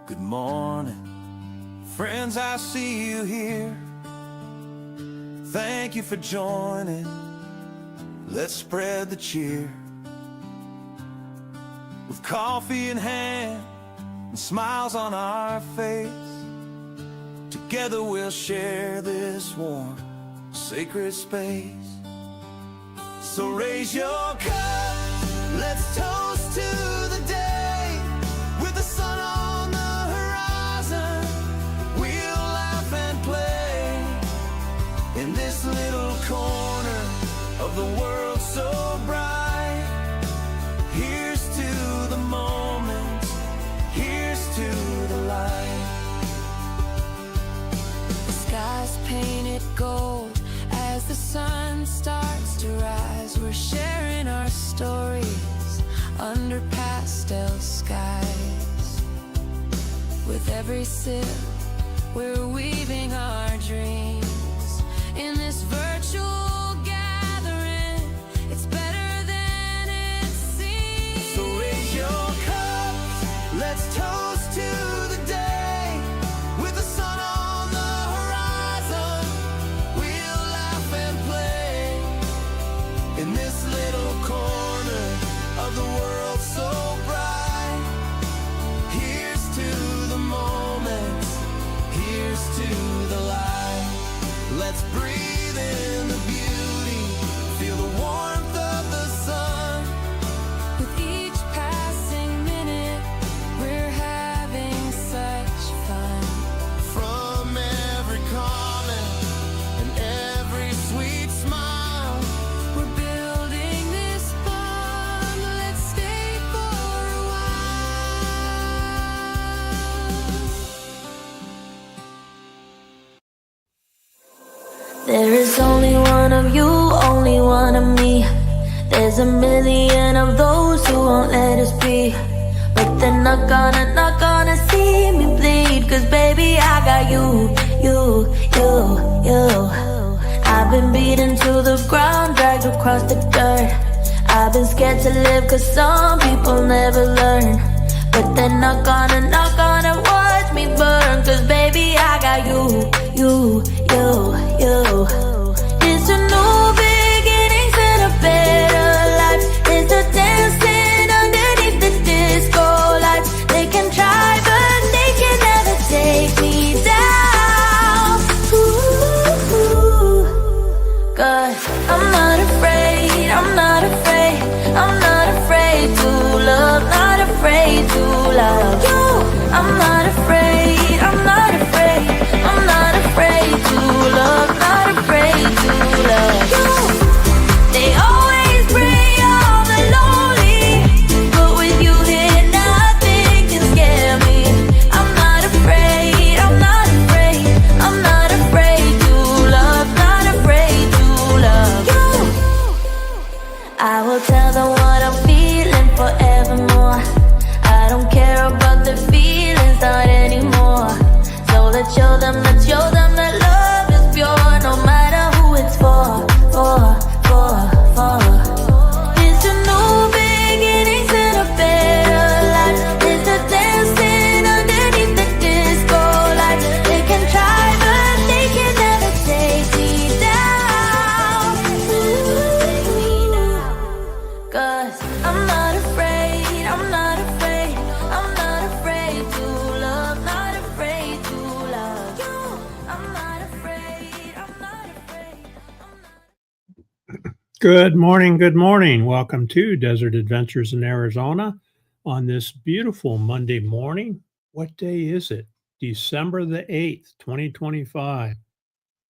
Good morning, friends, I see you here. Thank you for joining. Let's spread the cheer. With coffee in hand and smiles on our face, together we'll share this warm, sacred space. So raise your cup, let's toast to the day. With the sun on the horizon, we'll laugh and play. In this little corner of the world so bright, here's to the moment, here's to the light. The sky's painted gold as the sun starts to rise. We're sharing our stories under pastel skies. With every sip, we're weaving our dreams. In this virtual gathering, it's better than it seems. So raise your cups, let's toast to the day. With the sun on the horizon, we'll laugh and play. In this little corner of the world so bright, here's to the moment, here's to the light. Let's breathe in the beauty, feel the warmth of the sun. With each passing minute, we're having such fun. From every comment and every sweet smile, we're building this bond. Let's stay for a while. There is only one of you, only one of me. There's a million of those who won't let us be. But they're not gonna see me bleed. Cause baby, I got you. I've been beaten to the ground, dragged across the dirt. I've been scared to live cause some people never learn. But they're not gonna watch me burn. Cause baby, I got you. It's a new beginnings and a better life. It's a dancing underneath the disco lights. They can try but they can never take me down. Ooh, cause I'm not afraid, I'm not afraid, I'm not afraid to love, not afraid to love you. I'm not afraid, I'm not afraid, I'm not afraid to love, not afraid to love you. They always bring all the lonely, but with you here nothing can scare me. I'm not afraid, I'm not afraid, I'm not afraid to love, not afraid to love you. I will tell them what I'm feeling forevermore. I don't care about the feelings, not anymore. So let's show them that love is pure, no matter who it's for. It's a new beginnings and a better life. It's a dancing underneath the disco lights. They can try but they can never take me down. Cause I'm not afraid, I'm not afraid, I'm not afraid to love, not afraid to love you. I'm not afraid, I'm not afraid, I'm not. Good morning. Good morning. Welcome to Desert Adventures in Arizona on this beautiful Monday morning. What day is it? December the 8th, 2025.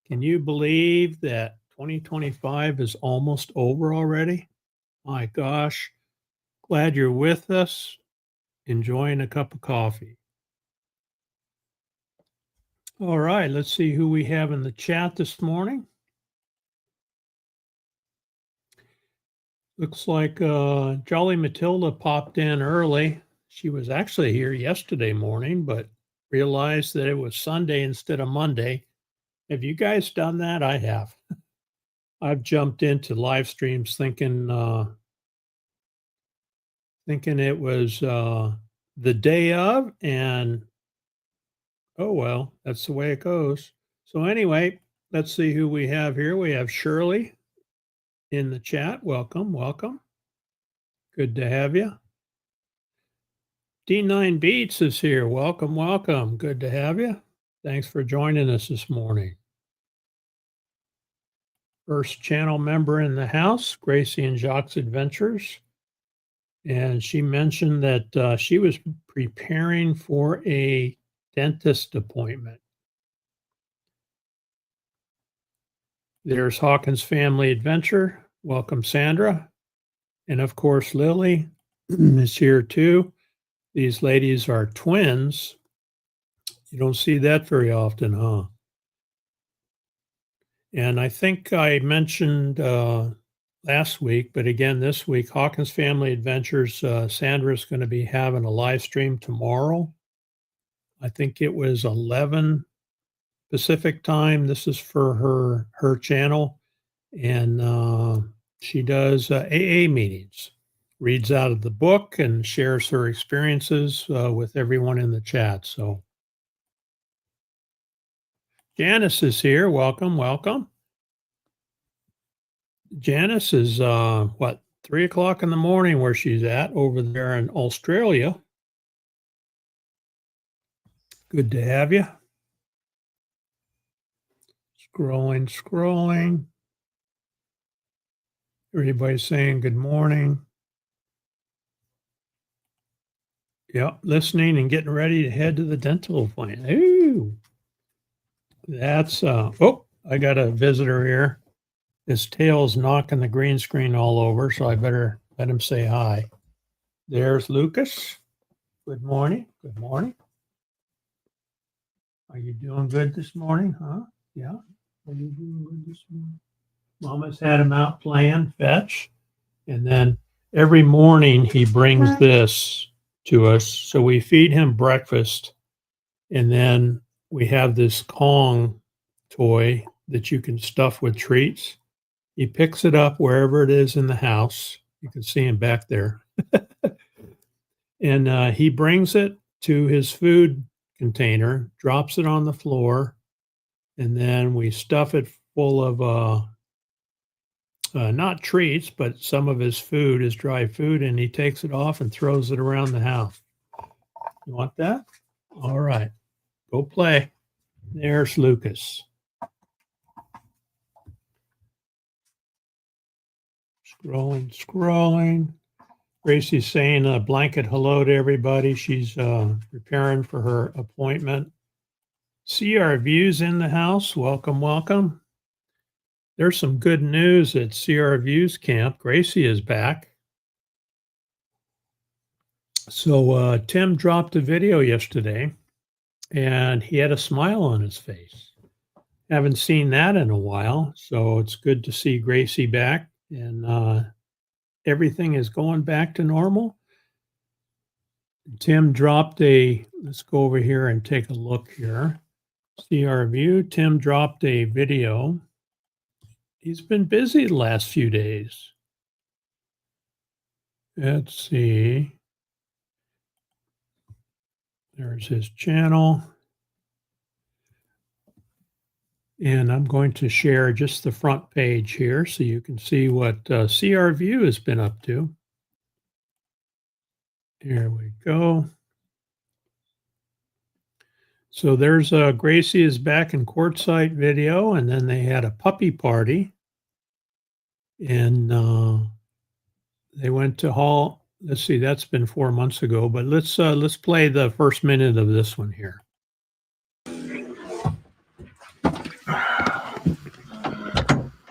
Can you believe that 2025 is almost over already? My gosh. Glad you're with us, enjoying a cup of coffee. All right, let's see who we have in the chat this morning. Looks like Jolly Matilda popped in early. She was actually here yesterday morning, but realized that it was Sunday instead of Monday. Have you guys done that? I have. I've jumped into live streams thinking it was the day of, and Oh, well, that's the way it goes. So, anyway, let's see who we have here. We have Shirley in the chat. Welcome, welcome. Good to have you. D9 Beats is here. Welcome, welcome. Good to have you. Thanks for joining us this morning. First channel member in the house, Gracie and Jacques Adventures. And she mentioned that she was preparing for a dentist appointment. There's Hawkins Family Adventure. Welcome, Sandra. And of course, Lily is here too. These ladies are twins. You don't see that very often, huh? And I think I mentioned last week, but again this week, Hawkins Family Adventures, Sandra's going to be having a live stream tomorrow. I think it was 11 Pacific time. This is for her channel. And she does AA meetings, reads out of the book and shares her experiences with everyone in the chat. So Janice is here. Welcome, welcome. Janice is, 3 o'clock in the morning where she's at over there in Australia. Good to have you. Scrolling. Everybody's saying good morning. Yep, listening and getting ready to head to the dental appointment. Ooh, that's, I got a visitor here. His tail's knocking the green screen all over, so I better let him say hi. There's Lucas. Good morning. Good morning. Are you doing good this morning, huh? Yeah. Are you doing good this morning? Mama's had him out playing fetch. And then every morning he brings this to us. So we feed him breakfast. And then we have this Kong toy that you can stuff with treats. He picks it up wherever it is in the house. You can see him back there. And he brings it to his food container, drops it on the floor, and then we stuff it full of not treats, but some of his food, his dry food, and he takes it off and throws it around the house. You want that? All right. Go play. There's Lucas. Scrolling. Gracie's saying a blanket hello to everybody. She's preparing for her appointment. CR Views in the house. Welcome, welcome. There's some good news at CR Views camp. Gracie is back. So Tim dropped a video yesterday, and he had a smile on his face. Haven't seen that in a while, so it's good to see Gracie back, and everything is going back to normal. Tim dropped let's go over here and take a look here. CR View, Tim dropped a video. He's been busy the last few days. Let's see. There's his channel. And I'm going to share just the front page here so you can see what CR View has been up to. Here we go. So there's Gracie is back in Quartzsite video, and then they had a puppy party. And they went to Hall. Let's see, that's been 4 months ago, but let's play the first minute of this one here.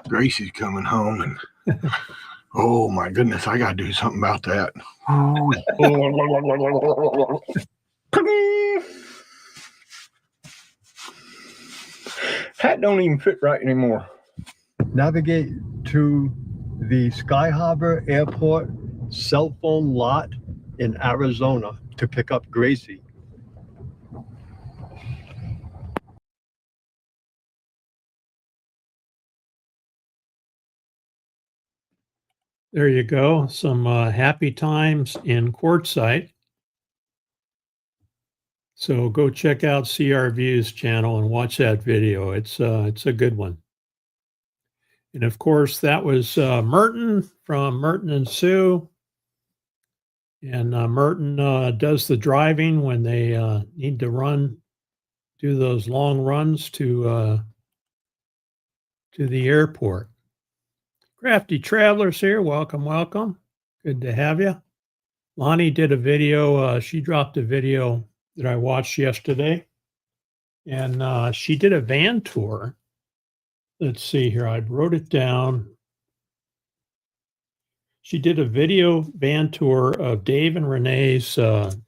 Gracie's coming home, and oh my goodness, I gotta do something about that. Hat don't even fit right anymore. Navigate to the Sky Harbor Airport cell phone lot in Arizona to pick up Gracie. There you go. Some happy times in Quartzsite. So go check out CR Views channel and watch that video. It's a good one. And of course, that was Merton from Merton and Sue. And Merton does the driving when they need to do those long runs to the airport. Crafty Travelers here. Welcome, welcome. Good to have you. Lonnie did a video. She dropped a video that I watched yesterday. And she did a van tour. Let's see here. I wrote it down. She did a video van tour of Dave and Renee's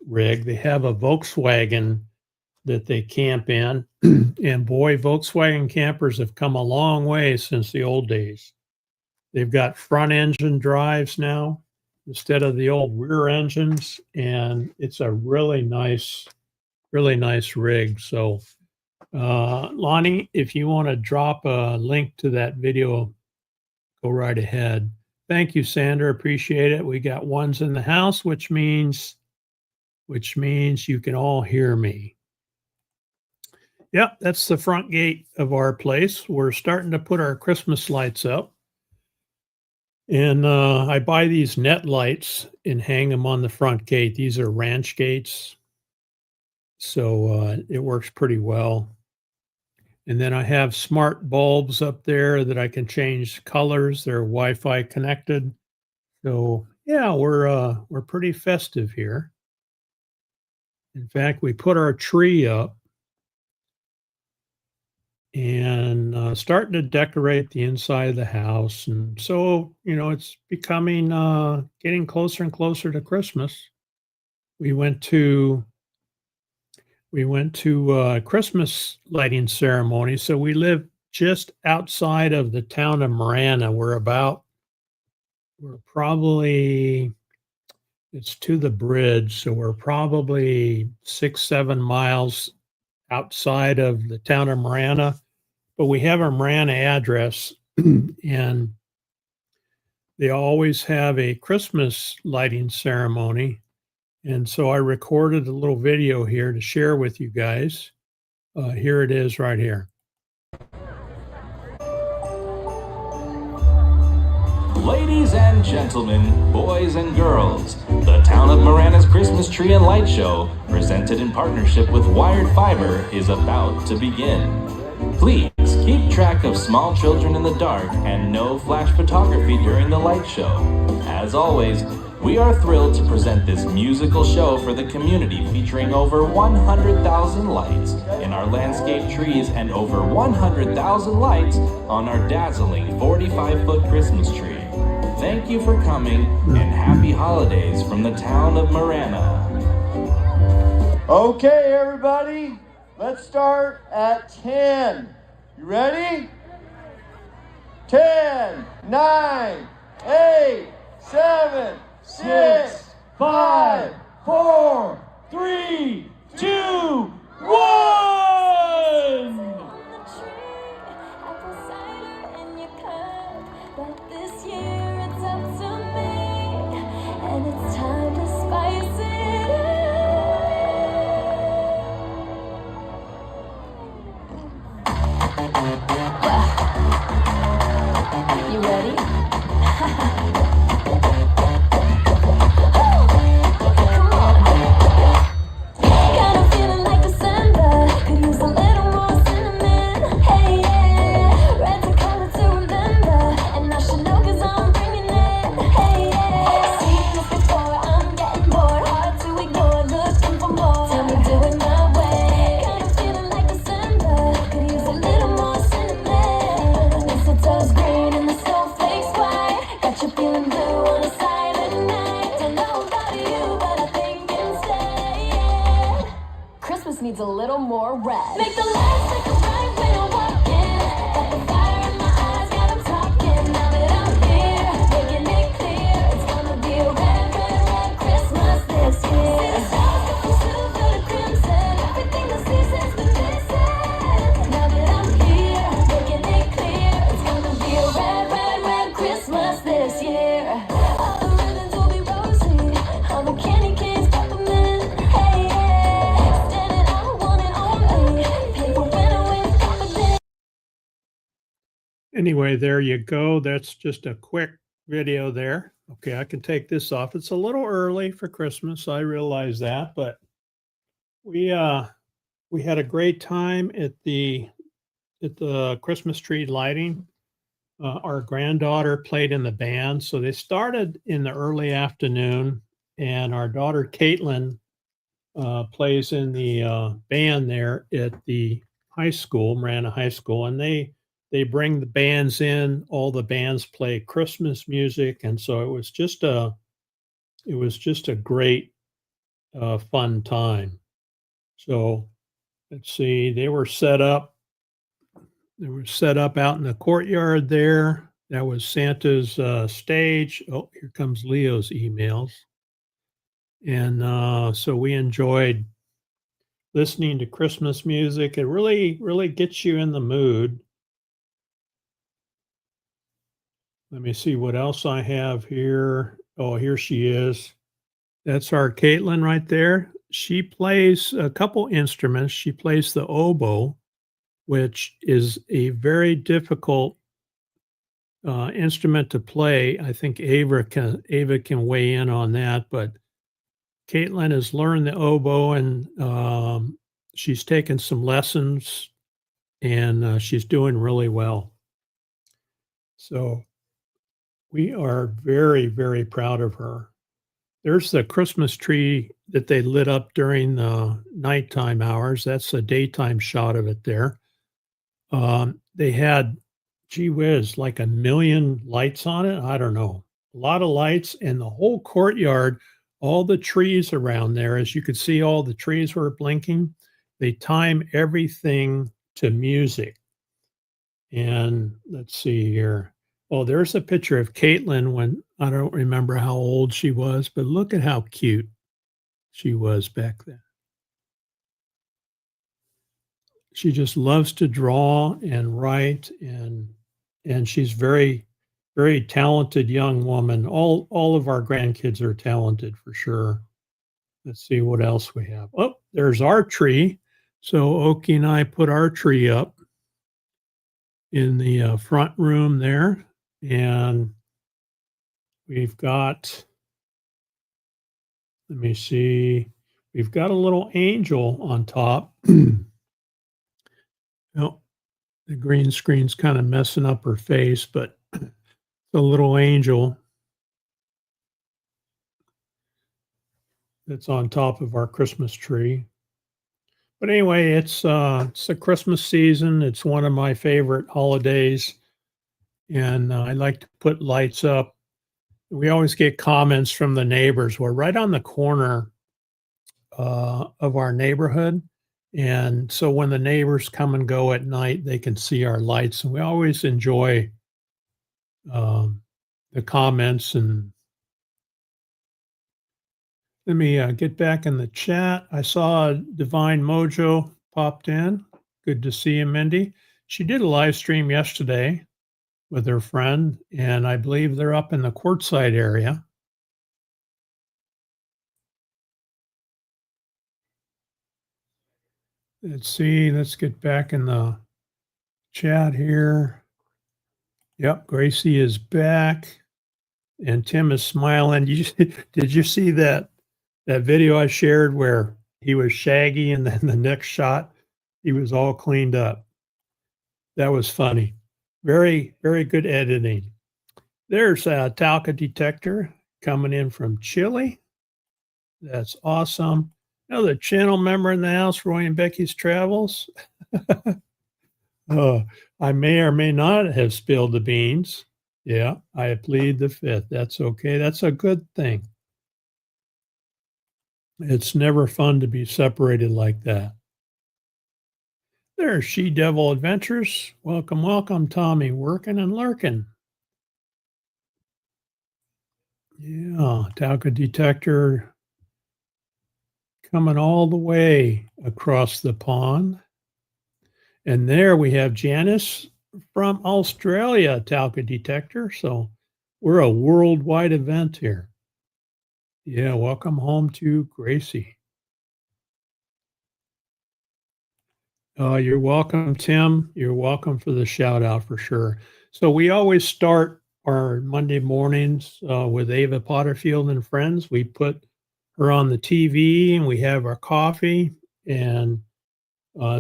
rig. They have a Volkswagen that they camp in. And boy, Volkswagen campers have come a long way since the old days. They've got front engine drives now instead of the old rear engines. And it's a really nice rig. So Lonnie, if you want to drop a link to that video, go right ahead. Thank you, Sandra. Appreciate it. We got ones in the house, which means you can all hear me. Yep, that's the front gate of our place. We're starting to put our Christmas lights up. And I buy these net lights and hang them on the front gate. These are ranch gates. So it works pretty well. And then I have smart bulbs up there that I can change colors. They're Wi-Fi connected. So yeah, we're pretty festive here. In fact, we put our tree up and starting to decorate the inside of the house. And so, it's becoming getting closer and closer to Christmas. We went to a Christmas lighting ceremony. So we live just outside of the town of Marana. It's to the bridge. So we're probably 6-7 miles outside of the town of Marana, but we have a Marana address and they always have a Christmas lighting ceremony. And so I recorded a little video here to share with you guys. Here it is right here. Ladies and gentlemen, boys and girls, the Town of Marana's Christmas Tree and Light Show, presented in partnership with Wired Fiber, is about to begin. Please keep track of small children in the dark and no flash photography during the light show. As always, we are thrilled to present this musical show for the community, featuring over 100,000 lights in our landscape trees and over 100,000 lights on our dazzling 45-foot Christmas tree. Thank you for coming and happy holidays from the town of Marana. Okay, everybody, let's start at 10. You ready? 10, 9, 8, 7, 6, 5, 4, 3, 2, 1! You ready? Needs a little more red. Make the lights flicker bright when I'm walking. Got the fire in my eyes, got 'em talking. Now that I'm here, making it clear, it's gonna be a red, red, red Christmas this year. See the stars go from silver to crimson, everything the season's been missing. Now that I'm here, making it clear, it's gonna be a red, red, red Christmas this year. All the ribbons will be rosy, all the candy canes peppermint. Hey, yeah. Standing Anyway, there you go. That's just a quick video there. Okay, I can take this off. It's a little early for Christmas. I realize that, but we had a great time at the Christmas tree lighting. Our granddaughter played in the band, so they started in the early afternoon, and our daughter Caitlin plays in the band there at the high school, Marana High School, and they bring the bands in. All the bands play Christmas music, and so it was just a great fun time. So let's see, they were set up out in the courtyard there. That was Santa's stage. Oh, here comes Leo's emails. And so we enjoyed listening to Christmas music. It really, really gets you in the mood. Let me see what else I have here. Oh, here she is. That's our Caitlin right there. She plays a couple instruments. She plays the oboe, which is a very difficult instrument to play. I think Ava can weigh in on that, but Caitlin has learned the oboe, and she's taken some lessons, and she's doing really well. So we are very, very proud of her. There's the Christmas tree that they lit up during the nighttime hours. That's a daytime shot of it there. They had, gee whiz, like 1 million lights on it. I don't know. A lot of lights, and the whole courtyard, all the trees around there, as you could see, all the trees were blinking. They time everything to music. And let's see here. Oh, there's a picture of Caitlin when I don't remember how old she was, but look at how cute she was back then. She just loves to draw and write, and she's very, very talented young woman. All of our grandkids are talented for sure. Let's see what else we have. Oh, there's our tree. So Oki and I put our tree up in the front room there. And we've got, let me see, we've got a little angel on top. Oh, the green screen's kind of messing up her face, but it's a little angel that's on top of our Christmas tree. But anyway, it's a Christmas season. It's one of my favorite holidays. And I like to put lights up. We always get comments from the neighbors. We're right on the corner of our neighborhood. And so when the neighbors come and go at night, they can see our lights. And we always enjoy the comments. And let me get back in the chat. I saw Divine Mojo popped in. Good to see you, Mindy. She did a live stream yesterday with her friend, and I believe they're up in the Quartzsite area. Let's see, let's get back in the chat here. Yep, Gracie is back, and Tim is smiling. Did you see that video I shared where he was shaggy, and then the next shot, he was all cleaned up? That was funny. Very, very good editing. There's a Talca detector coming in from Chile. That's awesome. Another channel member in the house, Roy and Becky's Travels. I may or may not have spilled the beans. Yeah, I plead the fifth. That's okay. That's a good thing. It's never fun to be separated like that. There's She Devil Adventures. Welcome, welcome, Tommy. Working and lurking. Yeah, Talca detector coming all the way across the pond. And there we have Janice from Australia, Talca detector. So we're a worldwide event here. Yeah, welcome home to Gracie. You're welcome, Tim. You're welcome for the shout out for sure. So we always start our Monday mornings with Ava Potterfield and friends. We put her on the TV and we have our coffee and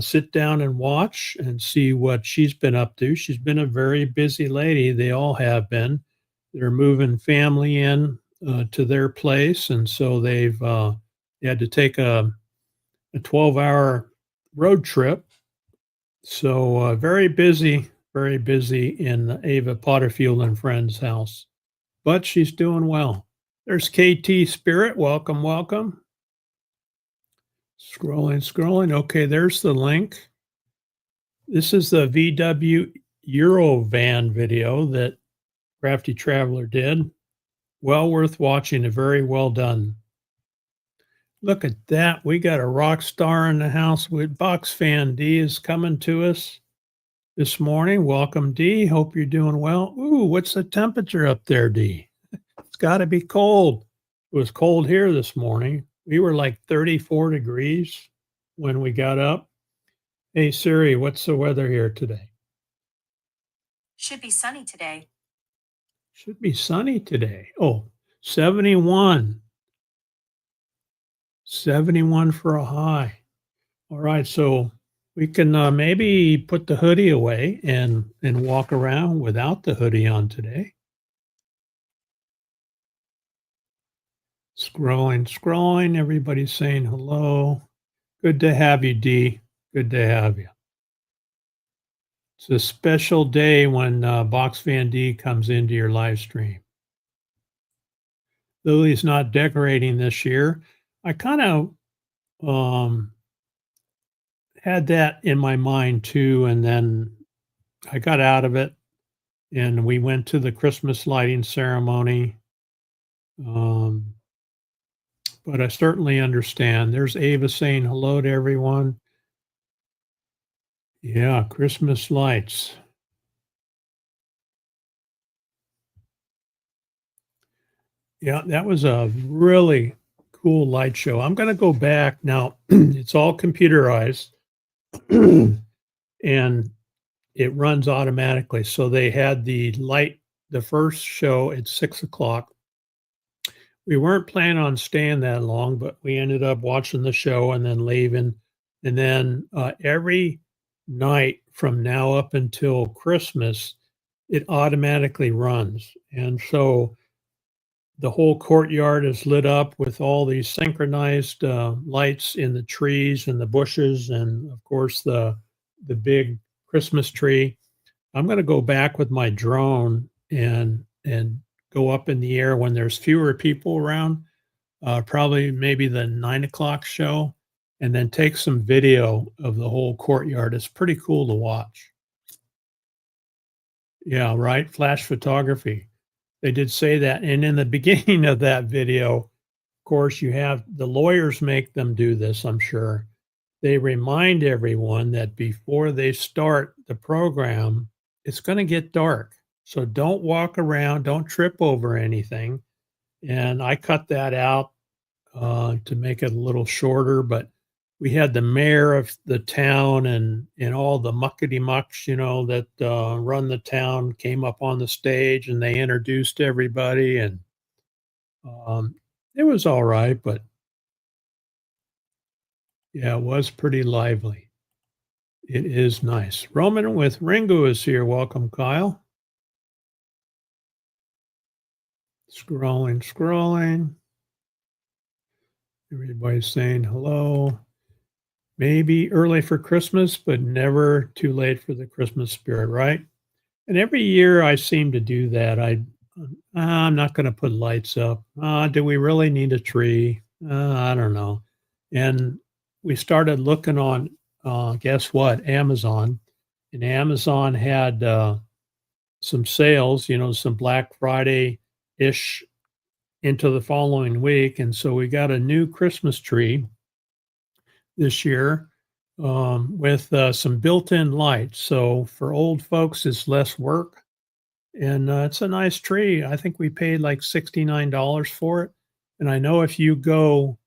sit down and watch and see what she's been up to. She's been a very busy lady. They all have been. They're moving family in to their place, and so they had to take a 12-hour road trip. So very busy in Ava Potterfield and friends' house, but she's doing well. There's KT Spirit. Welcome, welcome. Scrolling. Okay, there's the link. This is the VW Eurovan video that Crafty Traveler did. Well worth watching. Very well done. Look at that. We got a rock star in the house with Box Fan D is coming to us this morning. Welcome, D. Hope you're doing well. Ooh, what's the temperature up there, D? It's got to be cold. It was cold here this morning. We were like 34 degrees when we got up. Hey, Siri, what's the weather here today? Should be sunny today. Should be sunny today. Oh, 71. 71 for a high. All right, so we can maybe put the hoodie away and walk around without the hoodie on today. Scrolling. Everybody's saying hello. Good to have you, D. Good to have you. It's a special day when Box Fan D comes into your live stream. Lily's not decorating this year. I kind of had that in my mind too, and then I got out of it, and we went to the Christmas lighting ceremony. But I certainly understand. There's Ava saying hello to everyone. Yeah, Christmas lights. Yeah, that was a really cool light show. I'm going to go back now. It's all computerized and it runs automatically. So they had the first show at 6:00. We weren't planning on staying that long, but we ended up watching the show and then leaving. And then every night from now up until Christmas, it automatically runs. And so the whole courtyard is lit up with all these synchronized lights in the trees and the bushes, and of course the big Christmas tree. I'm going to go back with my drone and go up in the air when there's fewer people around, probably maybe the 9:00 show, and then take some video of the whole courtyard. It's pretty cool to watch. Yeah, right. Flash photography. They did say that. And in the beginning of that video, of course, you have the lawyers make them do this, I'm sure. They remind everyone that before they start the program, it's going to get dark. So don't walk around, don't trip over anything. And I cut that out to make it a little shorter, but we had the mayor of the town and all the muckety mucks, that run the town came up on the stage and they introduced everybody, and it was all right, but yeah, it was pretty lively. It is nice. Roman with Ringo is here. Welcome, Kyle. Scrolling. Everybody's saying hello. Maybe early for Christmas, but never too late for the Christmas spirit, right? And every year I seem to do that. I'm not going to put lights up. Do we really need a tree? I don't know. And we started looking on, guess what? Amazon. And Amazon had some sales, some Black Friday-ish into the following week. And so we got a new Christmas tree this year with some built-in lights. So for old folks, it's less work. And it's a nice tree. I think we paid like $69 for it. And I know if you go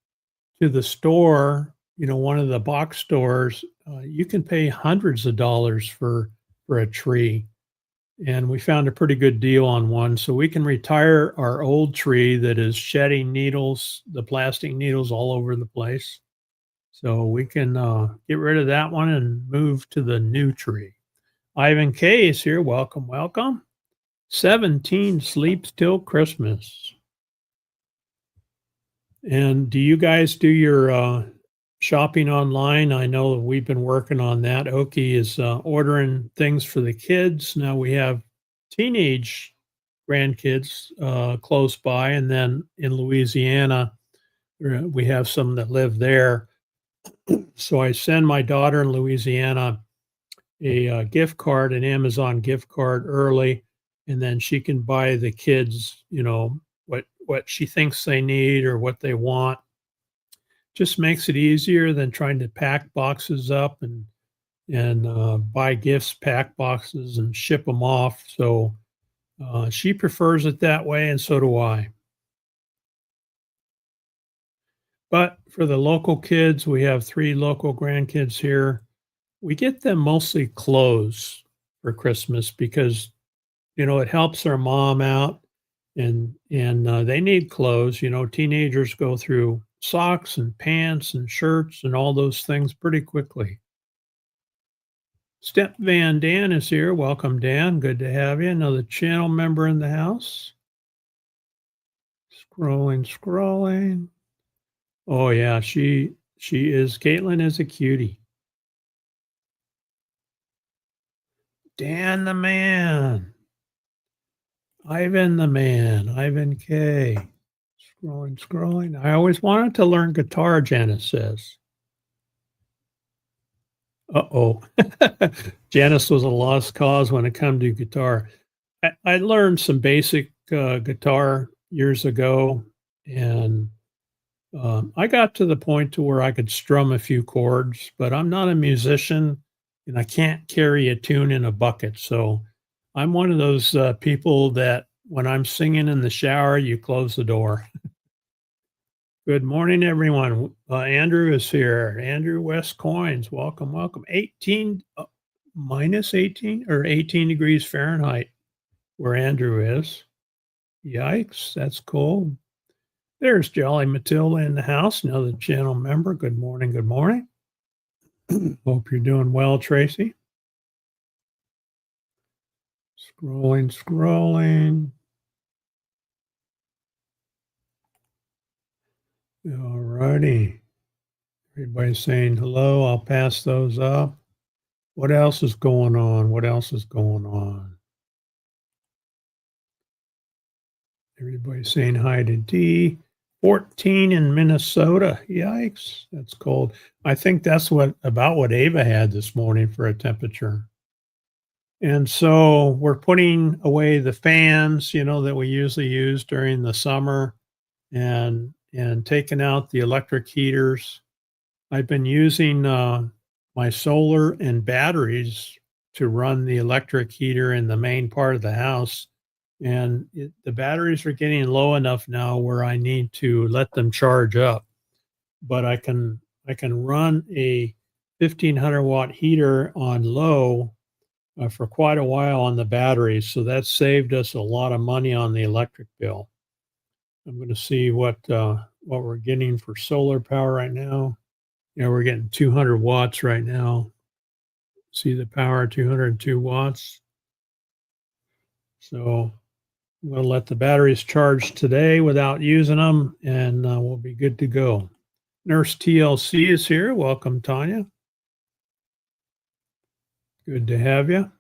to the store, one of the box stores, you can pay hundreds of dollars for a tree. and we found a pretty good deal on one. So we can retire our old tree that is shedding needles, the plastic needles all over the place. So we can get rid of that one and move to the new tree. Ivan K is here. Welcome, welcome. 17 sleeps till Christmas. And do you guys do your shopping online? I know that we've been working on that. Oki is ordering things for the kids. Now we have teenage grandkids close by, and then in Louisiana, we have some that live there. So I send my daughter in Louisiana a gift card, an Amazon gift card early, and then she can buy the kids, what she thinks they need or what they want. Just makes it easier than trying to pack boxes up and buy gifts, pack boxes, and ship them off. So she prefers it that way, and so do I. But for the local kids, we have 3 local grandkids here. We get them mostly clothes for Christmas because, it helps their mom out, and they need clothes. Teenagers go through socks and pants and shirts and all those things pretty quickly. Step Van Dan is here. Welcome, Dan. Good to have you. Another channel member in the house. Scrolling. Oh yeah, she is. Caitlin is a cutie. Dan the man. Ivan the man. Ivan K. Scrolling. I always wanted to learn guitar, Janice says. Uh-oh. Janice was a lost cause when it comes to guitar. I learned some basic guitar years ago, and I got to the point to where I could strum a few chords, but I'm not a musician, and I can't carry a tune in a bucket. So I'm one of those people that when I'm singing in the shower, you close the door. Good morning, everyone. Andrew is here. Andrew West Coins. Welcome. 18 minus 18 or 18 degrees Fahrenheit where Andrew is. Yikes. That's cold. There's Jolly Matilda in the house, another channel member. Good morning. Hope you're doing well, Tracy. Scrolling. All righty. Everybody's saying hello. I'll pass those up. What else is going on? Everybody's saying hi to D. 14 in Minnesota. Yikes. That's cold. I think that's about what Ava had this morning for a temperature. And so we're putting away the fans, that we usually use during the summer, and taking out the electric heaters. I've been using my solar and batteries to run the electric heater in the main part of the house. And the batteries are getting low enough now where I need to let them charge up. But I can run a 1500 watt heater on low for quite a while on the batteries. So that saved us a lot of money on the electric bill. I'm going to see what we're getting for solar power right now. We're getting 200 watts right now. See the power, 202 watts. So I'm going to let the batteries charge today without using them, and we'll be good to go. Nurse TLC is here. Welcome, Tanya. Good to have you.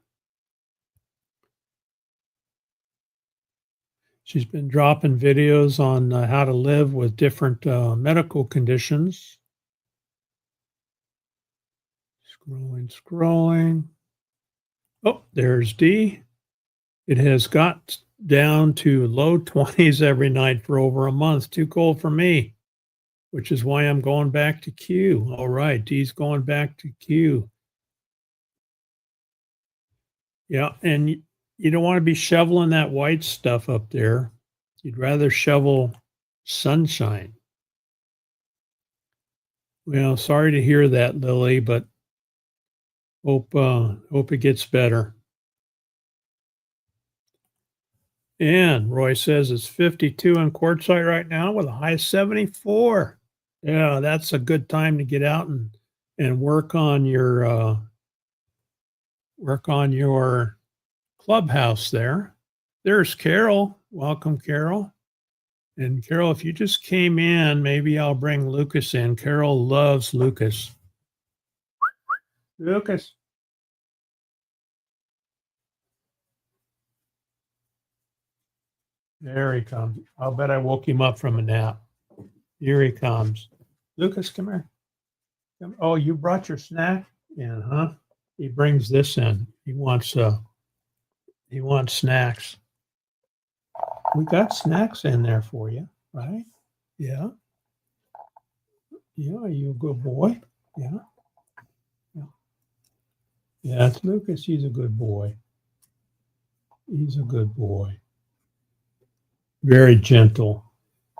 She's been dropping videos on how to live with different medical conditions. Scrolling. Oh, there's D. It has got down to low 20s every night for over a month. Too cold for me, which is why I'm going back to Q. All right, D's going back to Q. Yeah, and you don't want to be shoveling that white stuff up there. You'd rather shovel sunshine. Well, sorry to hear that, Lily, but hope it gets better. And Roy says it's 52 in Quartzsite right now with a high 74. Yeah, that's a good time to get out and work on your clubhouse there. There's Carol. Welcome, Carol. And Carol, if you just came in, maybe I'll bring Lucas in. Carol loves Lucas. Lucas. There he comes. I'll bet I woke him up from a nap. Here he comes. Lucas, come here. Oh, you brought your snack in, huh? He brings this in. He wants snacks. We got snacks in there for you, right? Yeah. Yeah, are you a good boy? Yeah. Yeah. Yeah, it's Lucas. He's a good boy. He's a good boy. Very gentle.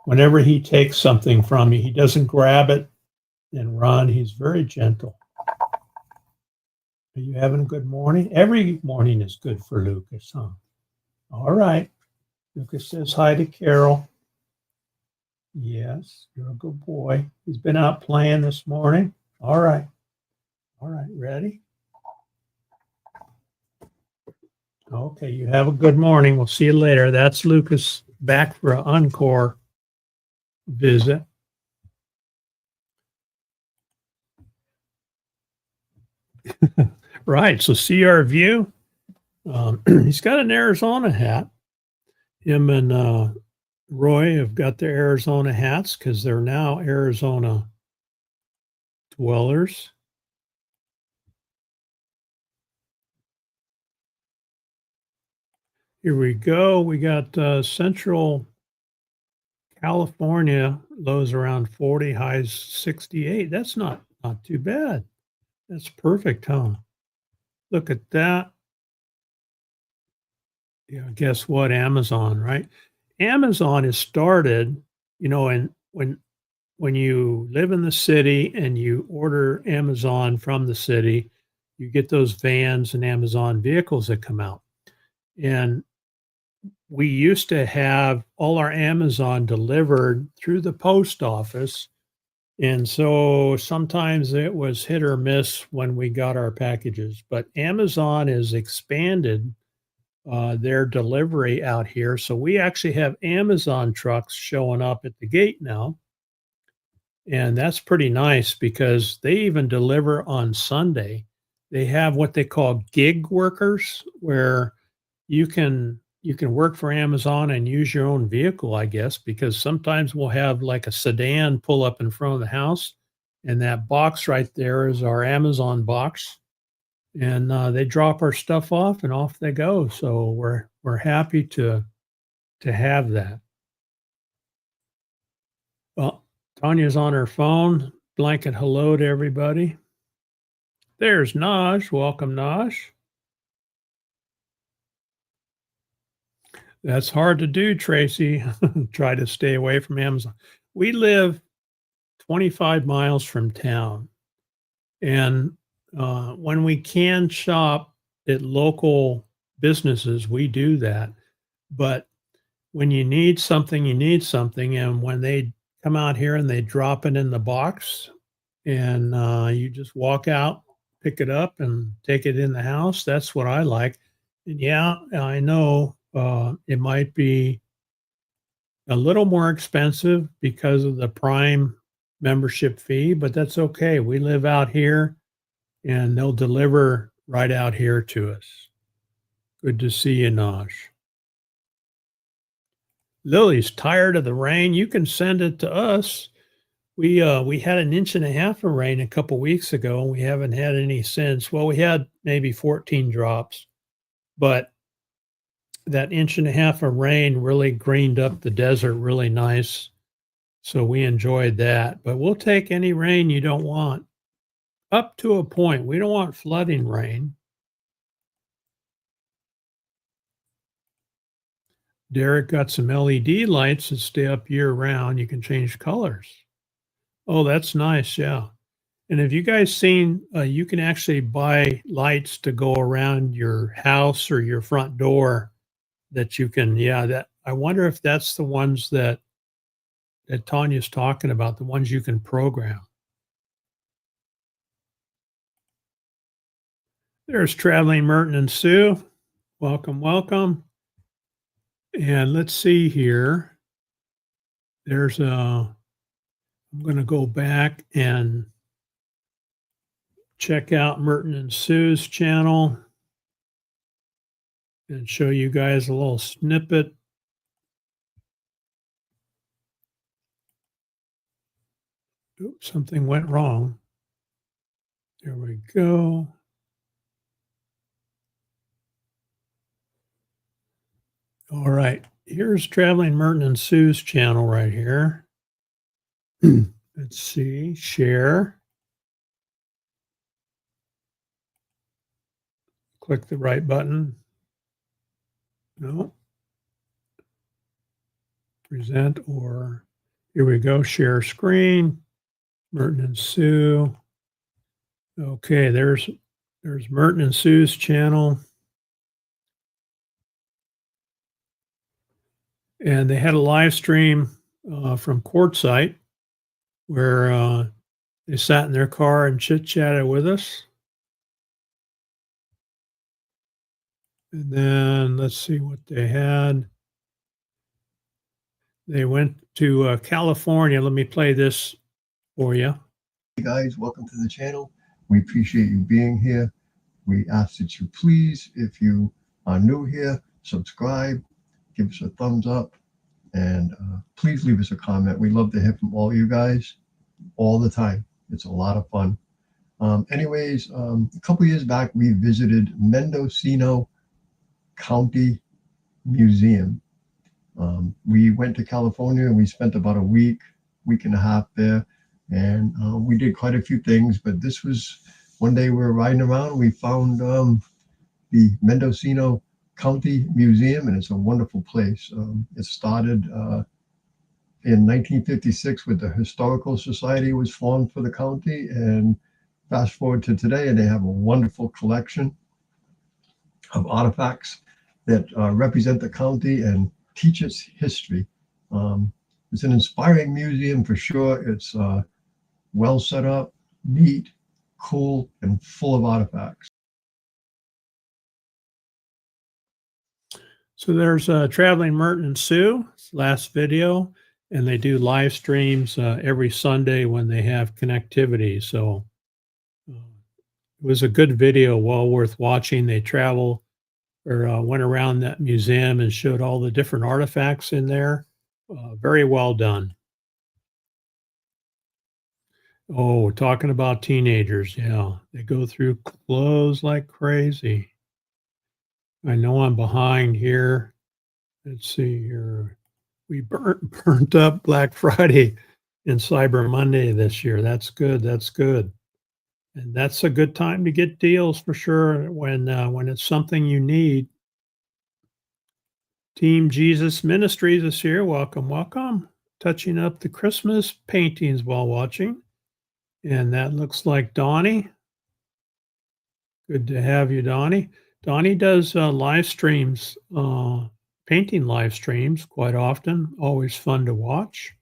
Whenever he takes something from you, he doesn't grab it and run. He's very gentle. Are you having a good morning? Every morning is good for Lucas, huh? All right. Lucas says hi to Carol. Yes, you're a good boy. He's been out playing this morning. All right. All right, ready? Okay, you have a good morning. We'll see you later. That's Lucas back for an encore visit. Right, so see our view. He's got an Arizona hat. Him and Roy have got their Arizona hats because they're now Arizona dwellers. Here we go. We got Central California, lows around 40, highs 68. That's not too bad. That's perfect, huh? Look at that. Yeah, guess what? Amazon, right? Amazon is started, and when you live in the city and you order Amazon from the city, you get those vans and Amazon vehicles that come out. And we used to have all our Amazon delivered through the post office. And so sometimes it was hit or miss when we got our packages. But Amazon has expanded their delivery out here. So we actually have Amazon trucks showing up at the gate now. And that's pretty nice because they even deliver on Sunday. They have what they call gig workers, where you can work for Amazon and use your own vehicle, I guess, because sometimes we'll have like a sedan pull up in front of the house, and that box right there is our Amazon box, and they drop our stuff off and off they go. So we're happy to have that. Well, Tanya's on her phone. Blanket hello to everybody. There's Naj. Welcome, Naj. That's hard to do, Tracy. Try to stay away from Amazon. We live 25 miles from town. And when we can shop at local businesses, we do that. But when you need something, you need something. And when they come out here and they drop it in the box and you just walk out, pick it up and take it in the house, that's what I like. And yeah, I know it might be a little more expensive because of the Prime membership fee, but that's okay. We live out here and they'll deliver right out here to us. Good to see you, Naj. Lily's tired of the rain. You can send it to us. We had an inch and a half of rain a couple weeks ago, and we haven't had any since. Well, we had maybe 14 drops, but that inch and a half of rain really greened up the desert really nice. So we enjoyed that. But we'll take any rain you don't want, up to a point. We don't want flooding rain. Derek got some LED lights that stay up year round. You can change colors. Oh, that's nice. Yeah. And have you guys seen, you can actually buy lights to go around your house or your front door that you can, yeah, that I wonder if that's the ones that Tanya's talking about, the ones you can program. There's Traveling Merton and Sue. Welcome, welcome. And let's see here. There's I'm going to go back and check out Merton and Sue's channel and show you guys a little snippet. Oops, something went wrong. There we go. All right, here's Traveling Merton and Sue's channel right here. Let's see, share. Click the right button. No. Present, or here we go, share screen. Merton and Sue. Okay, there's Merton and Sue's channel. And they had a live stream from Quartzsite where they sat in their car and chit-chatted with us. And then let's see what they had. They went to California. Let me play this for you. Hey guys, welcome to the channel. We appreciate you being here. We ask that you please, if you are new here, subscribe, give us a thumbs up, and please leave us a comment. We love to hear from all you guys all the time. It's a lot of fun. Anyways, a couple years back, we visited Mendocino County Museum. We went to California and we spent about a week and a half there. And we did quite a few things, but this was one day we were riding around. We found the Mendocino County Museum, and it's a wonderful place. It started in 1956 with the Historical Society was formed for the county, and fast forward to today, and they have a wonderful collection of artifacts that represent the county and teach its history. It's an inspiring museum for sure. It's well set up, neat, cool, and full of artifacts. So there's Traveling Merton and Sue, last video, and they do live streams every Sunday when they have connectivity. So it was a good video, well worth watching. They travel or went around that museum and showed all the different artifacts in there. Very well done. Oh, talking about teenagers. Yeah, they go through clothes like crazy. I know I'm behind here. Let's see here. We burnt up Black Friday and Cyber Monday this year. That's good. That's good. And that's a good time to get deals for sure when it's something you need. Team Jesus Ministries is here. Welcome, welcome. Touching up the Christmas paintings while watching. And that looks like Donnie. Good to have you, Donnie. Donnie does live streams, painting live streams quite often. Always fun to watch.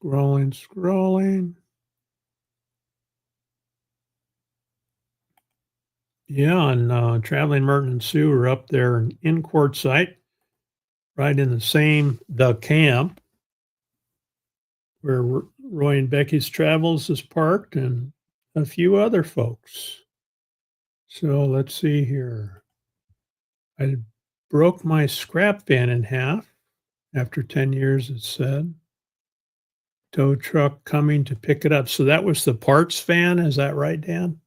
Scrolling. Yeah, and Traveling Merton and Sue are up there in Quartzsite, right in the camp where Roy and Becky's Travels is parked and a few other folks. So let's see here. I broke my scrap van in half after 10 years, it said. Tow truck coming to pick it up. So that was the parts van, is that right, Dan?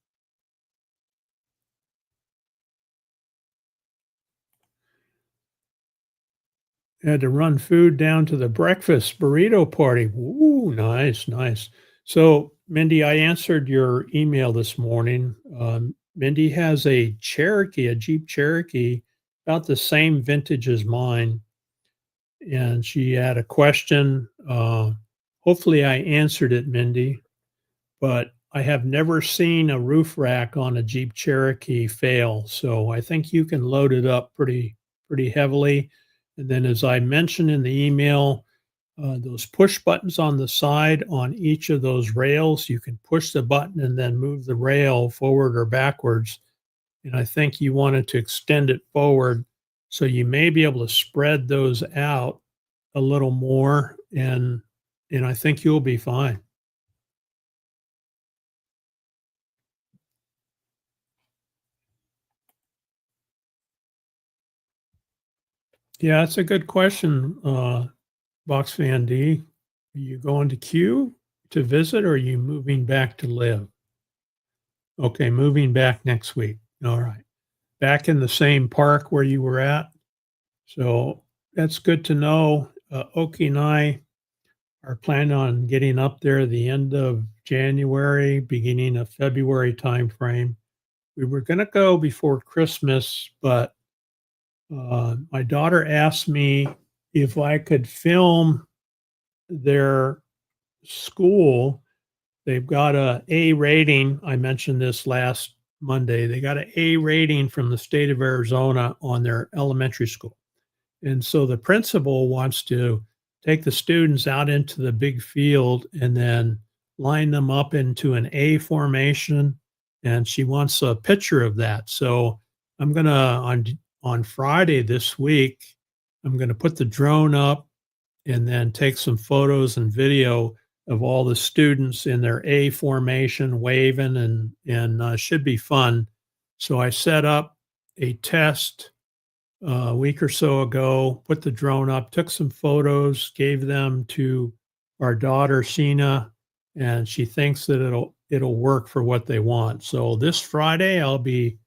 Had to run food down to the breakfast burrito party. Ooh, nice, nice. So, Mindy, I answered your email this morning. Mindy has a Cherokee, a Jeep Cherokee, about the same vintage as mine. And she had a question. Hopefully I answered it, Mindy. But I have never seen a roof rack on a Jeep Cherokee fail, so I think you can load it up pretty heavily. And then, as I mentioned in the email, those push buttons on the side on each of those rails, you can push the button and then move the rail forward or backwards. And I think you wanted to extend it forward, so you may be able to spread those out a little more, and I think you'll be fine. Yeah, that's a good question, Box Fan D. Are you going to Q to visit, or are you moving back to live? Okay, moving back next week. All right. Back in the same park where you were at. So that's good to know. Oki and I are planning on getting up there the end of January, beginning of February timeframe. We were going to go before Christmas, but my daughter asked me if I could film their school. They've got a A rating. I mentioned this last Monday. They got an A rating from the state of Arizona on their elementary school. And so the principal wants to take the students out into the big field and then line them up into an A formation. And she wants a picture of that. So I'm going to, on Friday this week, I'm going to put the drone up and then take some photos and video of all the students in their A formation waving, and should be fun. So I set up a test a week or so ago, put the drone up, took some photos, gave them to our daughter Sheena, and she thinks that it'll work for what they want. So this Friday I'll be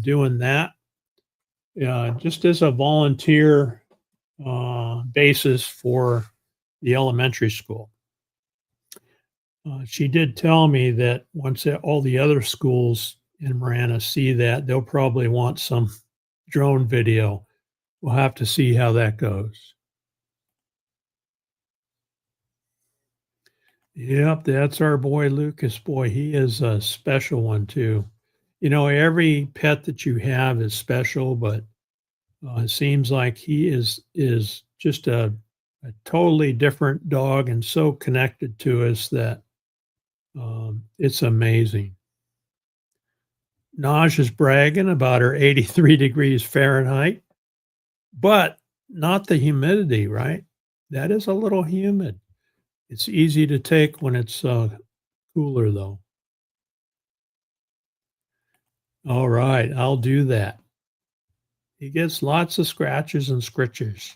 doing that just as a volunteer basis for the elementary school. She did tell me that once all the other schools in Marana see that, they'll probably want some drone video. We'll have to see how that goes. Yep, that's our boy Lucas. Boy, he is a special one too. You know, every pet that you have is special, but it seems like he is just a totally different dog and so connected to us that it's amazing. Naj is bragging about her 83 degrees Fahrenheit, but not the humidity, right? That is a little humid. It's easy to take when it's cooler, though. All right, I'll do that. He gets lots of scratches and scritches.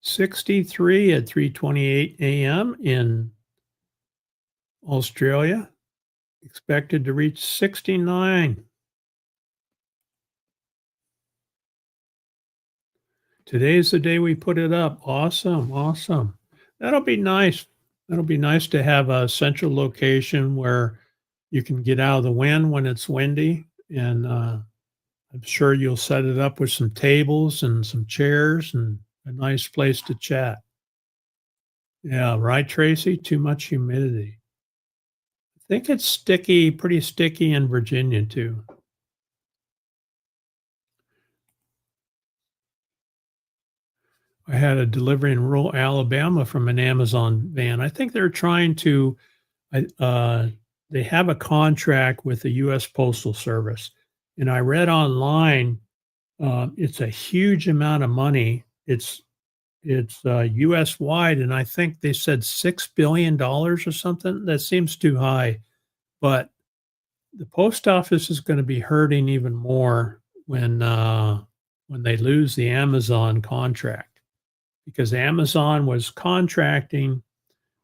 63 at 3:28 a.m. in Australia. Expected to reach 69. Today's the day we put it up. Awesome, awesome. That'll be nice. That'll be nice to have a central location where you can get out of the wind when it's windy. And I'm sure you'll set it up with some tables and some chairs and a nice place to chat. Yeah, right, Tracy? Too much humidity. I think it's sticky, pretty sticky in Virginia too. I had a delivery in rural Alabama from an Amazon van. I think they're trying to, they have a contract with the U.S. Postal Service. And I read online, it's a huge amount of money. It's U.S. wide, and I think they said $6 billion or something. That seems too high. But the post office is going to be hurting even more when they lose the Amazon contract, because Amazon was contracting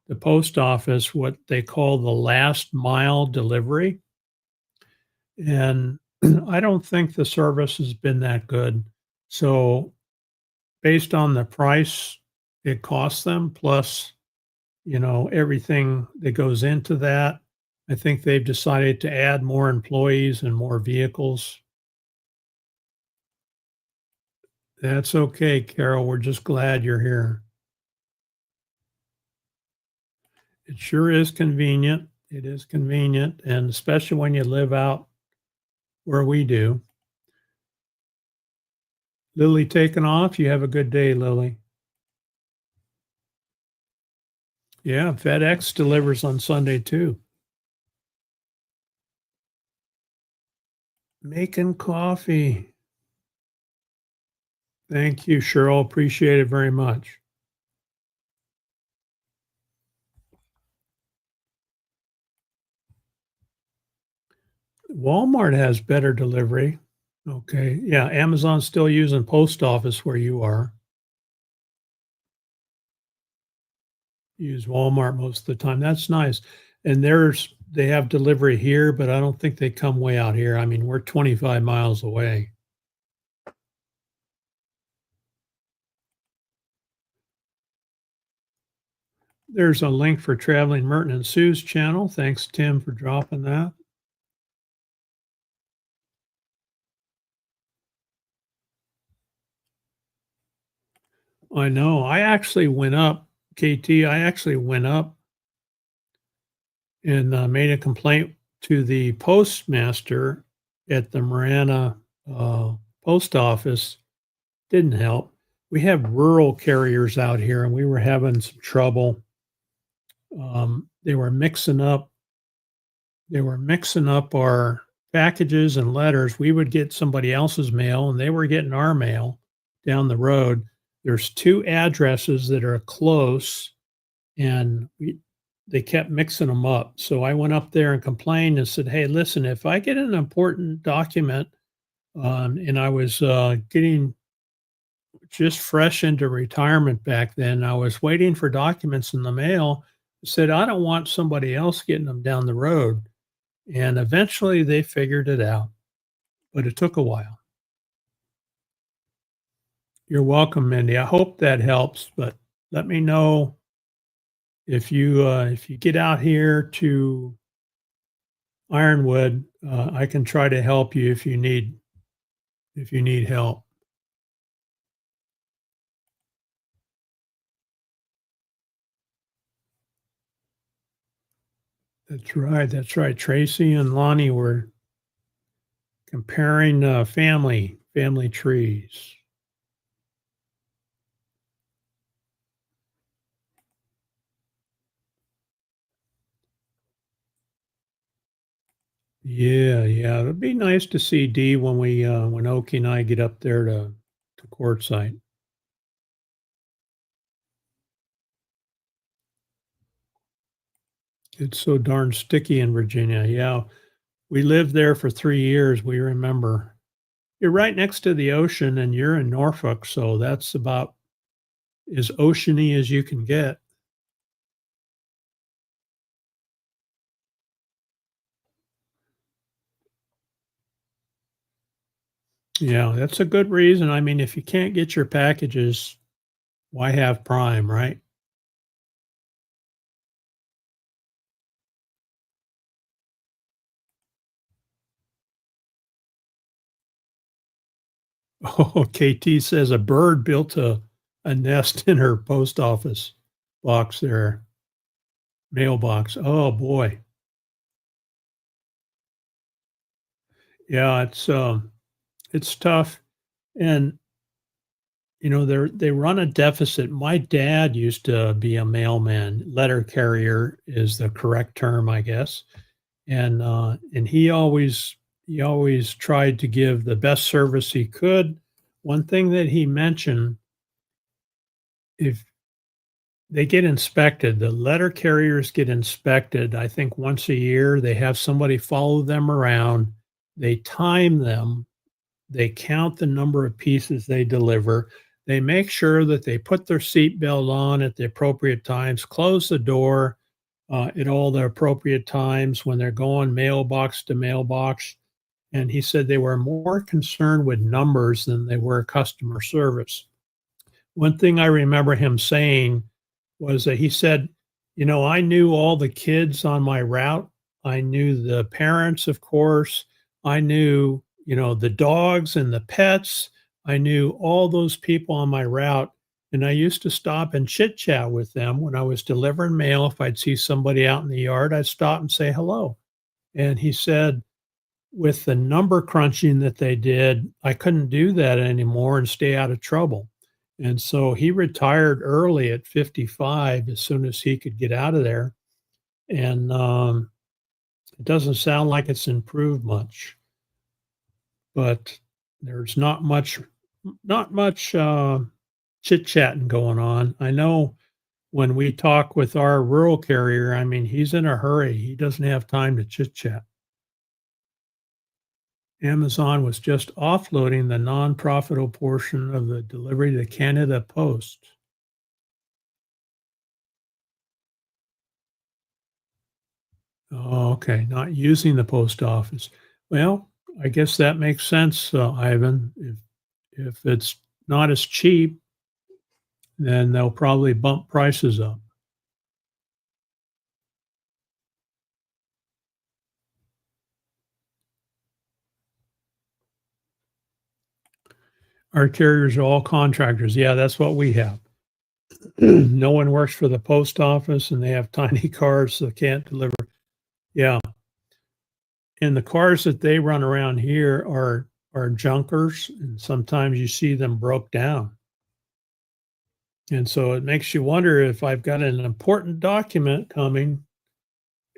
the post office what they call the last mile delivery. And I don't think the service has been that good. So based on the price it costs them, plus, everything that goes into that, I think they've decided to add more employees and more vehicles. That's okay, Carol. We're just glad you're here. It sure is convenient. It is convenient, and especially when you live out where we do. Lily taking off. You have a good day, Lily. Yeah, FedEx delivers on Sunday too. Making coffee. Thank you, Cheryl. Appreciate it very much. Walmart has better delivery. Okay. Yeah, Amazon's still using post office where you are. Use Walmart most of the time. That's nice. And they have delivery here, but I don't think they come way out here. I mean, we're 25 miles away. There's a link for Traveling Merton and Sue's channel. Thanks, Tim, for dropping that. I know. I actually went up, KT. I actually went up and made a complaint to the postmaster at the Marana post office. Didn't help. We have rural carriers out here, and we were having some trouble. They were mixing up our packages and letters. We would get somebody else's mail, and they were getting our mail down the road. There's 2 addresses that are close, and they kept mixing them up. So I went up there and complained and said, "Hey, listen, if I get an important document," and I was getting just fresh into retirement back then, I was waiting for documents in the mail. I said, "I don't want somebody else getting them down the road." And eventually they figured it out, but it took a while. You're welcome, Mindy. I hope that helps, but let me know if you get out here to Ironwood. I can try to help you if you need help. That's right. That's right. Tracy and Lonnie were comparing family trees. Yeah, yeah. It'd be nice to see Dee when when Oki and I get up there to Quartzsite. It's so darn sticky in Virginia. Yeah. We lived there for 3 years. We remember. You're right next to the ocean and you're in Norfolk, so that's about as oceany as you can get. Yeah, that's a good reason. I mean, if you can't get your packages, why have Prime, right? Oh, KT says a bird built a nest in her post office box there, mailbox. Oh boy. Yeah, it's tough. And they run a deficit. My dad used to be a mailman. Letter carrier is the correct term, I guess. And he always tried to give the best service he could. One thing that he mentioned, if they get inspected, the letter carriers get inspected, I think once a year. They have somebody follow them around. They time them. They count the number of pieces they deliver. They make sure that they put their seatbelt on at the appropriate times, close the door at all the appropriate times when they're going mailbox to mailbox. And he said they were more concerned with numbers than they were customer service. One thing I remember him saying was that he said, I knew all the kids on my route. I knew the parents, of course. I knew, the dogs and the pets. I knew all those people on my route. And I used to stop and chit chat with them when I was delivering mail. If I'd see somebody out in the yard, I'd stop and say hello. And he said, with the number crunching that they did, I couldn't do that anymore and stay out of trouble. And so he retired early at 55 as soon as he could get out of there. And it doesn't sound like it's improved much, but there's not much chit chatting going on. I know when we talk with our rural carrier, I mean, he's in a hurry. He doesn't have time to chit chat. Amazon was just offloading the non-profitable portion of the delivery to Canada Post. Oh, okay, not using the post office. Well, I guess that makes sense, Ivan. If it's not as cheap, then they'll probably bump prices up. Our carriers are all contractors. Yeah, that's what we have. No one works for the post office, and they have tiny cars, so they can't deliver. Yeah. And the cars that they run around here are junkers, and sometimes you see them broke down. And so it makes you wonder, if I've got an important document coming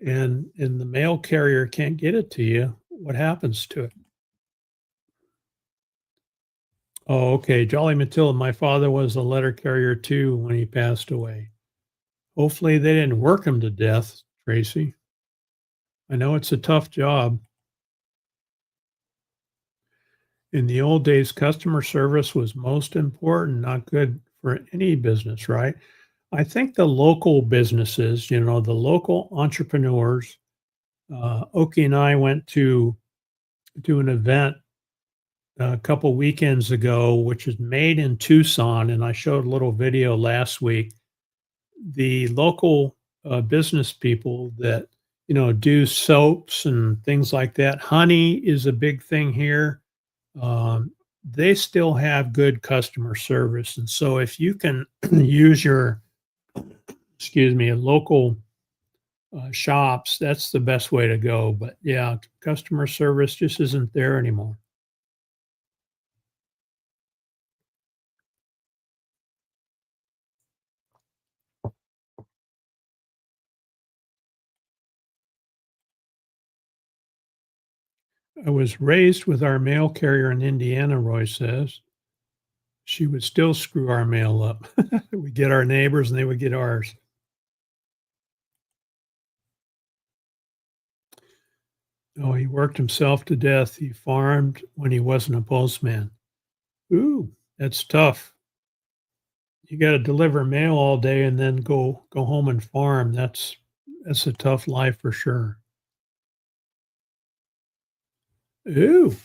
and the mail carrier can't get it to you, what happens to it? Oh, okay. Jolly Matilda, my father was a letter carrier too when he passed away. Hopefully they didn't work him to death, Tracy. I know it's a tough job. In the old days, customer service was most important, not good for any business, right? I think the local businesses, the local entrepreneurs, Oki and I went to an event a couple weekends ago, which is made in Tucson, and I showed a little video last week. The local business people that do soaps and things like that. Honey is a big thing here. They still have good customer service, and so if you can use your local shops, that's the best way to go. But yeah, customer service just isn't there anymore. I was raised with our mail carrier in Indiana, Roy says. She would still screw our mail up. We'd get our neighbors and they would get ours. Oh, he worked himself to death. He farmed when he wasn't a postman. Ooh, that's tough. You got to deliver mail all day and then go home and farm. That's a tough life for sure. Ooh,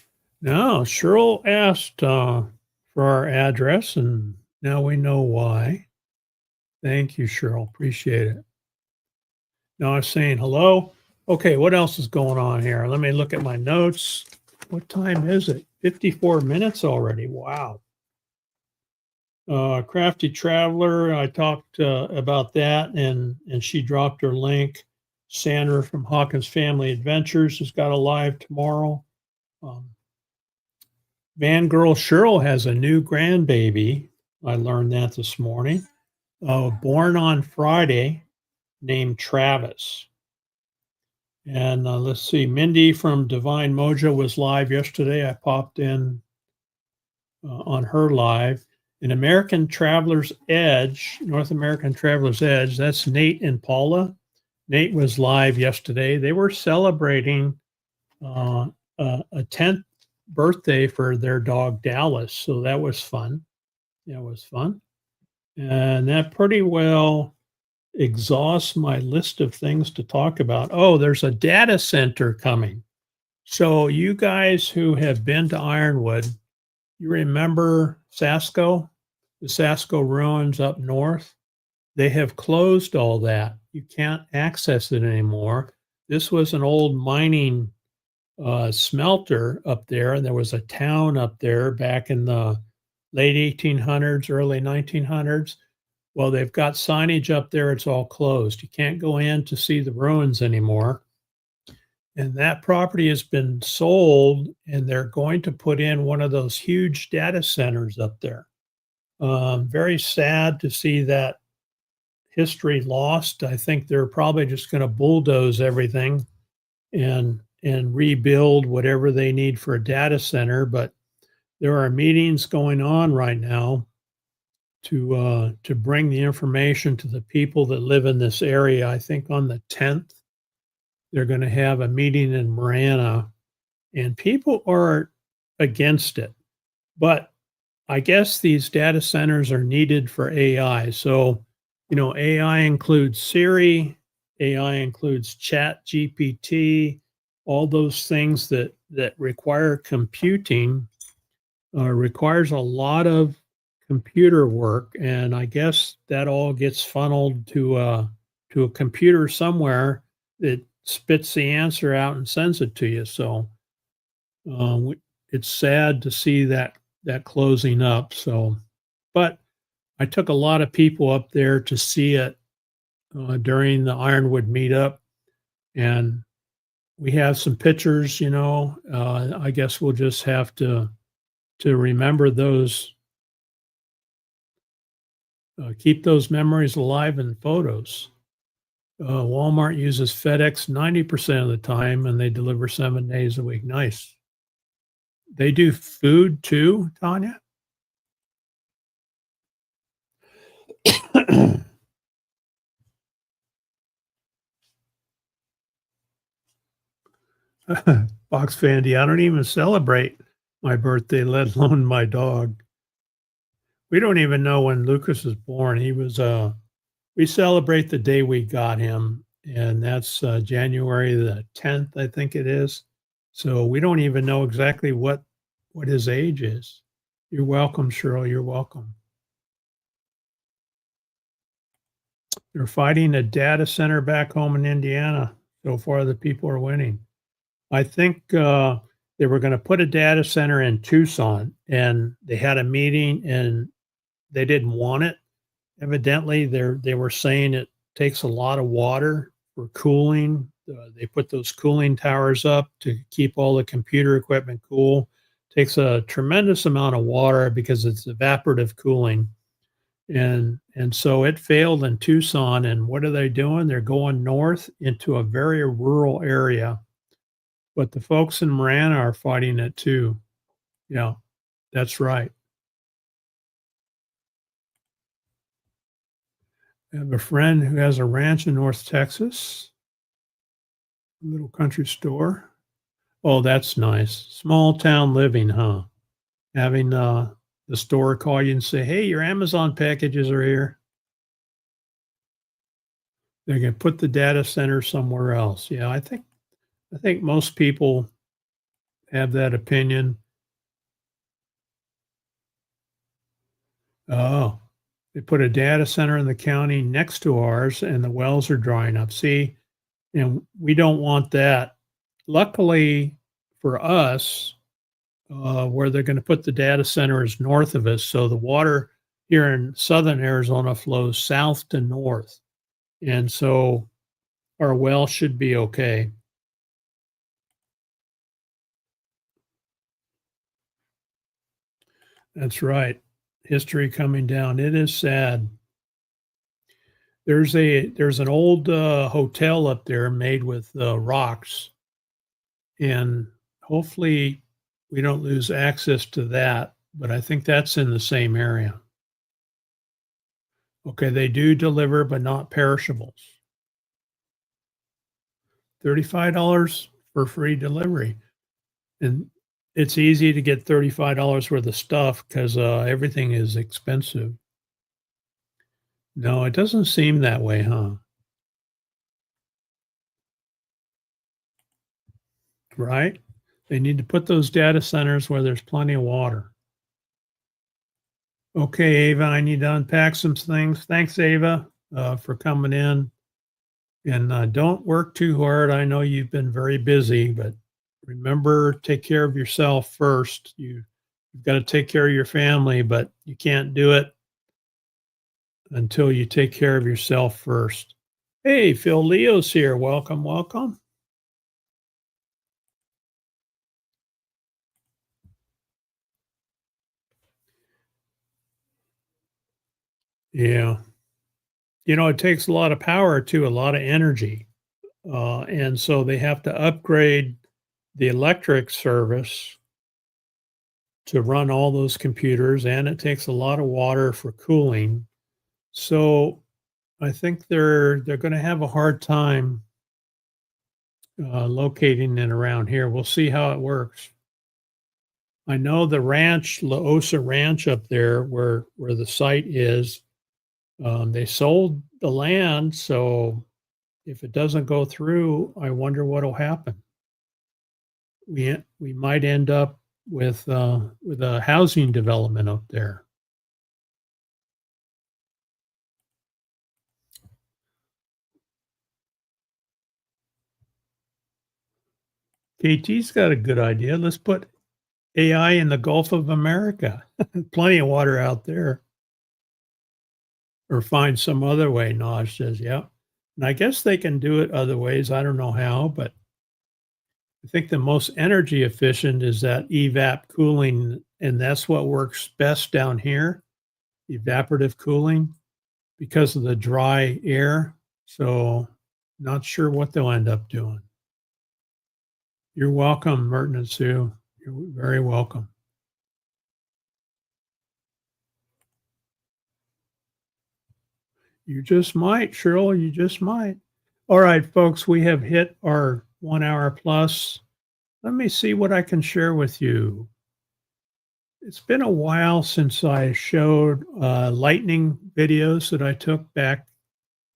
now Cheryl asked for our address, and now we know why. Thank you, Cheryl. Appreciate it. Now I'm saying hello. Okay, what else is going on here? Let me look at my notes. What time is it? 54 minutes already. Wow. Crafty Traveler, I talked about that, and she dropped her link. Sandra from Hawkins Family Adventures has got a live tomorrow. Van Girl Cheryl has a new grandbaby. I learned that this morning. Born on Friday, named Travis. And let's see, Mindy from Divine Mojo was live yesterday. I popped in on her live. In American Traveler's Edge, North American Traveler's Edge, that's Nate and Paula. Nate was live yesterday. They were celebrating a 10th birthday for their dog Dallas, so that was fun. That was fun. And that pretty well exhausts my list of things to talk about. Oh, there's a data center coming. So you guys who have been to Ironwood, you remember Sasko, the Sasko ruins up north? They have closed all that. You can't access it anymore. This was an old mining smelter up there, and there was a town up there back in the late 1800s, early 1900s. Well, they've got signage up there. It's all closed. You can't go in to see the ruins anymore. And that property has been sold, and they're going to put in one of those huge data centers up there. Very sad to see that history lost. I think they're probably just going to bulldoze everything and rebuild whatever they need for a data center. But there are meetings going on right now to bring the information to the people that live in this area. I think on the 10th, they're going to have a meeting in Marana, and people are against it. But I guess these data centers are needed for AI. So, AI includes Siri, AI includes Chat GPT, all those things that require computing, requires a lot of computer work, and I guess that all gets funneled to a computer somewhere that spits the answer out and sends it to you. So it's sad to see that closing up. So, but I took a lot of people up there to see it during the Ironwood meetup, and we have some pictures. I guess we'll just have to remember those, keep those memories alive in photos. Walmart uses FedEx 90% of the time, and they deliver 7 days a week. Nice. They do food too, Tanya? Box Fandy, I don't even celebrate my birthday, let alone my dog. We don't even know when Lucas was born. He was we celebrate the day we got him, and that's January the 10th, I think it is. So we don't even know exactly what his age is. You're welcome, Cheryl. You're welcome. They're fighting a data center back home in Indiana. So far, the people are winning. I think they were going to put a data center in Tucson, and they had a meeting, and they didn't want it. Evidently, they were saying it takes a lot of water for cooling. They put those cooling towers up to keep all the computer equipment cool. Takes a tremendous amount of water because it's evaporative cooling. And so it failed in Tucson. And what are they doing? They're going north into a very rural area. But the folks in Marana are fighting it too. Yeah, that's right. I have a friend who has a ranch in North Texas, a little country store. Oh, that's nice. Small town living, huh? Having the store call you and say, hey, your Amazon packages are here. They can put the data center somewhere else. Yeah, I think most people have that opinion. Oh, they put a data center in the county next to ours, and the wells are drying up. See, and we don't want that. Luckily for us, where they're going to put the data center is north of us. So the water here in southern Arizona flows south to north. And so our well should be okay. That's right. History coming down. It is sad. There's an old hotel up there made with rocks, and hopefully we don't lose access to that, but I think that's in the same area. Okay, they do deliver, but not perishables. $35 for free delivery. And it's easy to get $35 worth of stuff because everything is expensive. No, it doesn't seem that way, huh? Right? They need to put those data centers where there's plenty of water. Okay, Ava, I need to unpack some things. Thanks, Ava, for coming in. And don't work too hard. I know you've been very busy, but remember, take care of yourself first. You You've got to take care of your family, but you can't do it until you take care of yourself first. Hey, Phil Leo's here. Welcome, welcome. Yeah. You know, it takes a lot of power too, a lot of energy. And so they have to upgrade the electric service to run all those computers, and it takes a lot of water for cooling. So I think they're going to have a hard time locating it around here. We'll see how it works. I know the ranch, La Osa Ranch up there, where the site is, they sold the land. So if it doesn't go through, I wonder what'll happen. We might end up with a housing development up there. KT's got a good idea. Let's put AI in the Gulf of America. Plenty of water out there. Or find some other way, Naj says, yeah. And I guess they can do it other ways. I don't know how, but I think the most energy efficient is that evap cooling, and that's what works best down here, evaporative cooling, because of the dry air. So not sure what they'll end up doing. You're welcome, Merton and Sue. You're very welcome. You just might, Cheryl, you just might. All right, folks, we have hit our 1 hour plus. Let me see what I can share with you. It's been a while since I showed lightning videos that I took back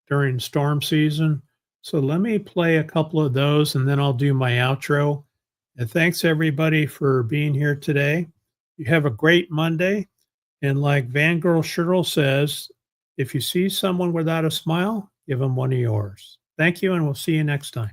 during storm season. So let me play a couple of those and then I'll do my outro. And thanks everybody for being here today. You have a great Monday. And like Vangirl Cheryl says, if you see someone without a smile, give them one of yours. Thank you, and we'll see you next time.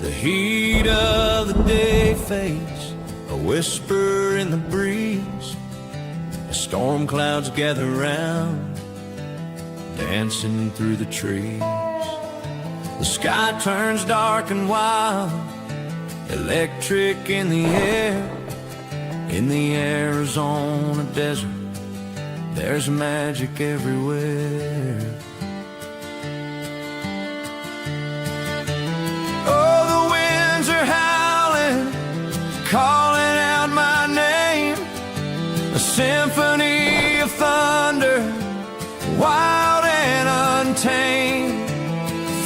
The heat of the day fades, a whisper in the breeze. The storm clouds gather round, dancing through the trees. The sky turns dark and wild, electric in the Arizona desert. There's magic everywhere. Calling out my name, a symphony of thunder, wild and untamed.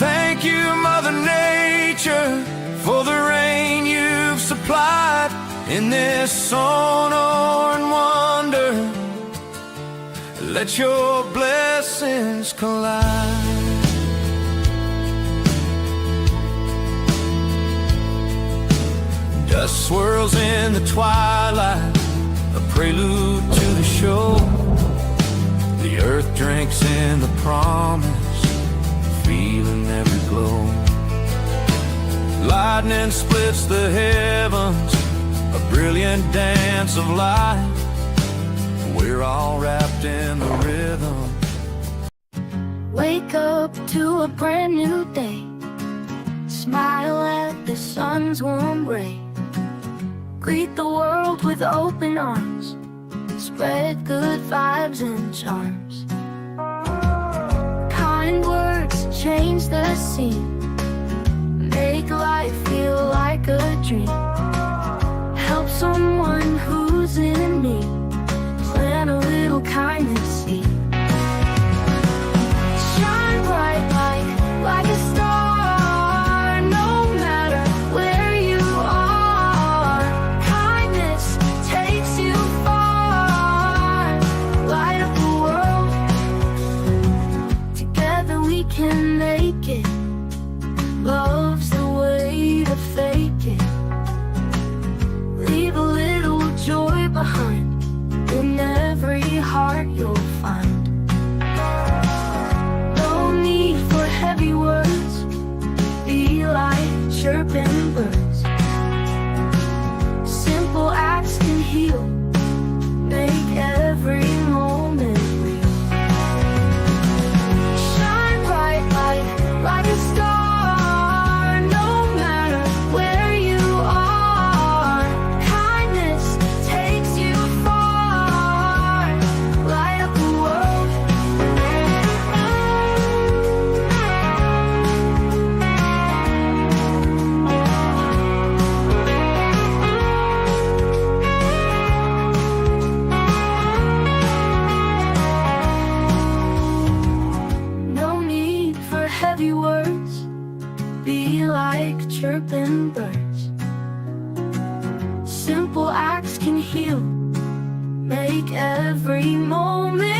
Thank you, Mother Nature, for the rain you've supplied in this sonoran wonder. Let your blessings collide. Dust swirls in the twilight, a prelude to the show. The earth drinks in the promise, feeling every glow. Lightning splits the heavens, a brilliant dance of light. We're all wrapped in the rhythm. Wake up. up to a brand new day. Smile at the sun's warm ray. Greet the world with open arms. Spread good vibes and charms. Kind words change the scene. Make life feel like a dream. Help someone who's in need. Plant a little kindness seed. Shine bright like a star. No matter where you are, kindness takes you far. Light up the world. Together we can make it. Love's the way to fake it. Leave a little joy behind in every heart you'll find. No need for heavy words. Be like chirping birds. Simple acts can heal. Make every moment real. Shine bright like a star. No matter where you are, kindness takes you far. Light up the world. No need for heavy words. Be like chirping birds. Simple acts can heal. Make every moment